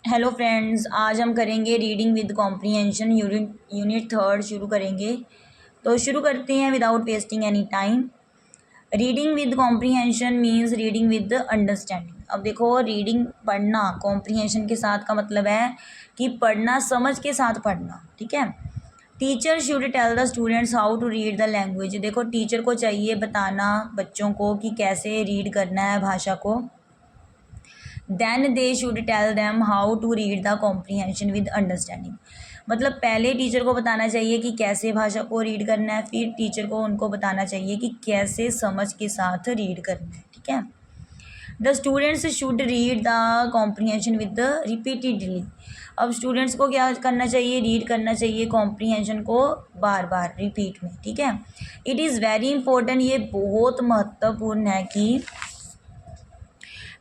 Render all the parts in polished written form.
Hello friends, आज हम करेंगे reading with comprehension unit third शुरू करेंगे। तो शुरू करते हैं without wasting any time. Reading with comprehension means reading with understanding. अब देखो, रीडिंग पढ़ना कॉम्प्रीहेंशन के साथ का मतलब है कि पढ़ना समझ के साथ पढ़ना। ठीक है। Teacher should tell the students how to read the language. देखो, टीचर को चाहिए बताना बच्चों को कि कैसे रीड करना है भाषा को। Then they should tell them how to read the comprehension with understanding. मतलब पहले टीचर को बताना चाहिए कि कैसे भाषा को रीड करना है, फिर टीचर को उनको बताना चाहिए कि कैसे समझ के साथ रीड करना है। ठीक है। The students should read the comprehension with the repeatedly. अब स्टूडेंट्स को क्या करना चाहिए? रीड करना चाहिए कॉम्प्रीहेंशन को बार बार रिपीट में। ठीक है। इट इज़ वेरी इंपॉर्टेंट, ये बहुत महत्वपूर्ण है कि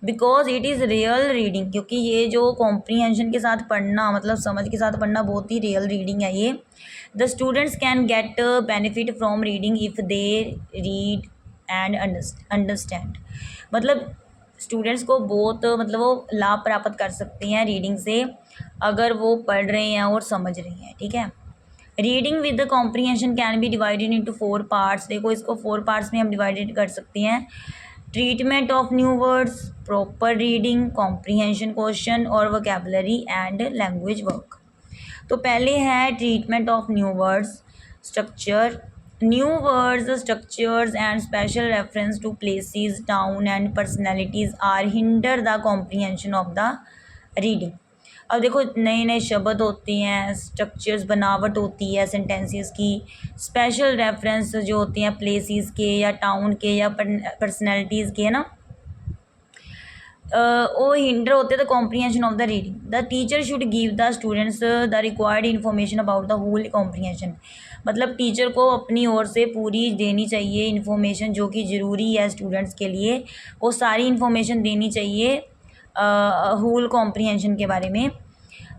because it is real reading, क्योंकि ये जो कॉम्प्रीहेंशन के साथ पढ़ना मतलब समझ के साथ पढ़ना बहुत ही रियल रीडिंग है ये। The students can get benefit from reading if they read and understand. मतलब स्टूडेंट्स को बहुत मतलब वो लाभ प्राप्त कर सकते हैं रीडिंग से, अगर वो पढ़ रहे हैं और समझ रहे हैं। ठीक है। Reading with the comprehension can be divided into 4 parts. देखो, इसको 4 पार्ट्स में हम डिवाइडेड कर सकते हैं। Treatment of new words, proper reading, comprehension question और वोकेबलरी एंड लैंग्वेज वर्क। तो पहले है treatment of new words structure. New words structures and special reference to places, town and personalities are hinder the comprehension of the reading. अब देखो, नए नए शब्द होते हैं, स्ट्रक्चर्स बनावट होती है सेंटेंसेस की, स्पेशल रेफरेंस जो होते हैं प्लेसेस के या टाउन के या पर्सनैलिटीज़ के, है ना, वो हिंडर होते हैं the comprehension of the reading. The teacher should give the students the required information about the whole comprehension. मतलब टीचर को अपनी ओर से पूरी देनी चाहिए इन्फॉर्मेशन जो कि ज़रूरी है स्टूडेंट्स के लिए, वो सारी इन्फॉर्मेशन देनी चाहिए होल कॉम्प्रीहेंशन के बारे में।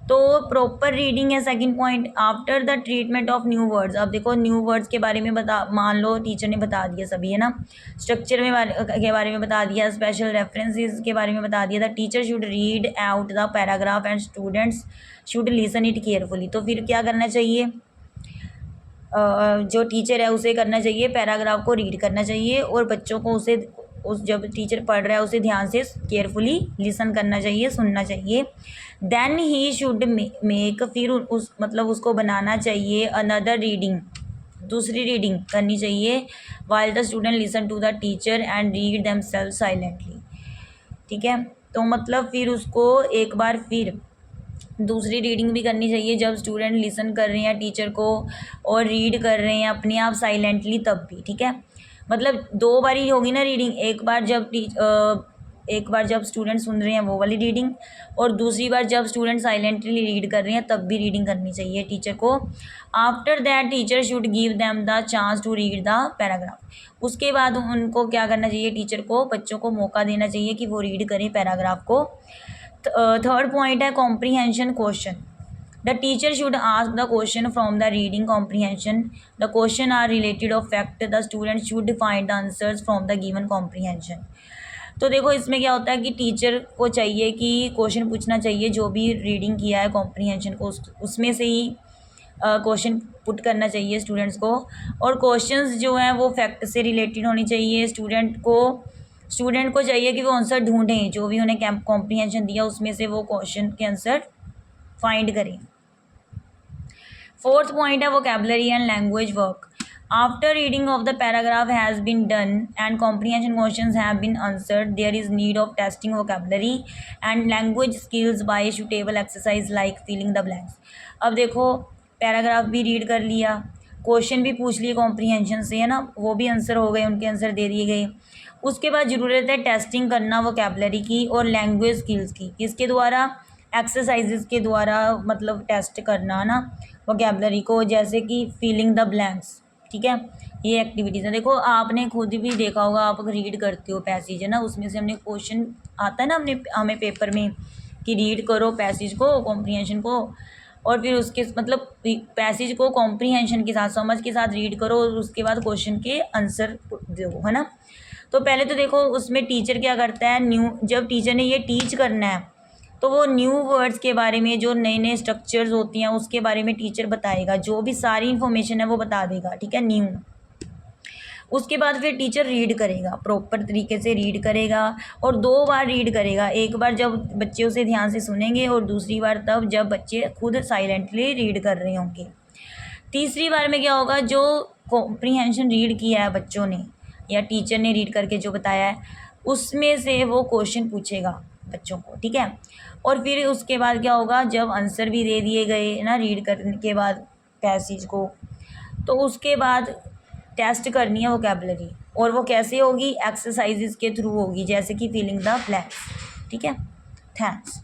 तो प्रॉपर रीडिंग है second point. After the treatment of new words. अब देखो, न्यू वर्ड्स के बारे में मान लो टीचर ने बता दिया सभी, है ना, स्ट्रक्चर के बारे में बता दिया, स्पेशल रेफरेंसेस के बारे में बता दिया। The teacher should read out the paragraph and students should listen it carefully. तो फिर क्या करना चाहिए? जो टीचर है उसे करना चाहिए, पैराग्राफ को रीड करना चाहिए और बच्चों को उस जब टीचर पढ़ रहा है उसे ध्यान से केयरफुली लिसन करना चाहिए, सुनना चाहिए। देन ही शुड मेक, फिर उस मतलब उसको बनाना चाहिए अनदर रीडिंग, दूसरी रीडिंग करनी चाहिए। While the student listen to the teacher and read themselves silently. ठीक है। तो मतलब फिर उसको एक बार फिर दूसरी रीडिंग भी करनी चाहिए जब स्टूडेंट लिसन कर रहे हैं टीचर को और रीड कर रहे हैं अपने आप साइलेंटली, तब भी। ठीक है। मतलब 2 बारी होगी ना रीडिंग, एक बार जब स्टूडेंट सुन रहे हैं वो वाली रीडिंग, और दूसरी बार जब स्टूडेंट साइलेंटली रीड कर रहे हैं तब भी रीडिंग करनी चाहिए टीचर को। After that teacher should give them the chance to read the paragraph. उसके बाद उनको क्या करना चाहिए? टीचर को, बच्चों को मौका देना चाहिए कि वो रीड करें पैराग्राफ को। थर्ड पॉइंट है comprehension question. The teacher should ask the question from the reading comprehension. The question are related of fact. The student should find the answers from the given comprehension. तो देखो, इसमें क्या होता है कि teacher को चाहिए कि क्वेश्चन पूछना चाहिए, जो भी रीडिंग किया है कॉम्प्रीहेंशन को उसमें से ही क्वेश्चन पुट करना चाहिए स्टूडेंट्स को। और क्वेश्चंस जो हैं वो फैक्ट से रिलेटेड होनी चाहिए। स्टूडेंट को चाहिए कि वो आंसर ढूंढें, जो भी उन्हें कॉम्प्रीहेंशन दिया उसमें से वो क्वेश्चन के आंसर फाइंड करें। फोर्थ पॉइंट है vocabulary and language work. After reading of the paragraph has been done and comprehension questions have been answered, there is need of testing vocabulary and language skills by suitable exercise like filling the blanks. अब देखो, paragraph भी read कर लिया, question भी पूछ लिए comprehension से, है ना, वो भी आंसर हो गए, उनके आंसर दे दिए गए। उसके बाद ज़रूरत है टेस्टिंग करना वोकेबलरी की और लैंग्वेज स्किल्स की। किसके द्वारा? एक्सरसाइजेस के द्वारा, मतलब टेस्ट करना ना वोकेबलरी को, जैसे कि फिलिंग द ब्लैंक्स। ठीक है। ये एक्टिविटीज़ है। देखो, आपने खुद भी देखा होगा, आप अगर रीड करते हो पैसेज, है ना, उसमें से हमने क्वेश्चन आता है ना हमें पेपर में कि रीड करो पैसेज को, कॉम्प्रीहेंशन को, और फिर उसके मतलब पैसेज को कॉम्प्रीहेंशन के साथ, समझ के साथ रीड करो और उसके बाद क्वेश्चन के आंसर दो, है ना। तो पहले तो देखो उसमें टीचर क्या करता है, जब टीचर ने ये टीच करना है तो वो न्यू वर्ड्स के बारे में, जो नए नए स्ट्रक्चर्स होती हैं उसके बारे में टीचर बताएगा, जो भी सारी इन्फॉर्मेशन है वो बता देगा, ठीक है, न्यू। उसके बाद फिर टीचर रीड करेगा, प्रॉपर तरीके से रीड करेगा, और 2 बार रीड करेगा, एक बार जब बच्चे उसे ध्यान से सुनेंगे और दूसरी बार तब जब बच्चे खुद साइलेंटली रीड कर रहे होंगे। तीसरी बार में क्या होगा, जो कॉम्प्रीहेंशन रीड किया है बच्चों ने या टीचर ने रीड करके जो बताया है उसमें से वो क्वेश्चन पूछेगा बच्चों को, ठीक है। और फिर उसके बाद क्या होगा, जब आंसर भी दे दिए गए ना रीड करने के बाद पैसेज को, तो उसके बाद टेस्ट करनी है वोकैबुलरी, और वो कैसे होगी, एक्सरसाइजेज के थ्रू होगी, जैसे कि फिलिंग द ब्लैंक्स, ठीक है। थैंक्स।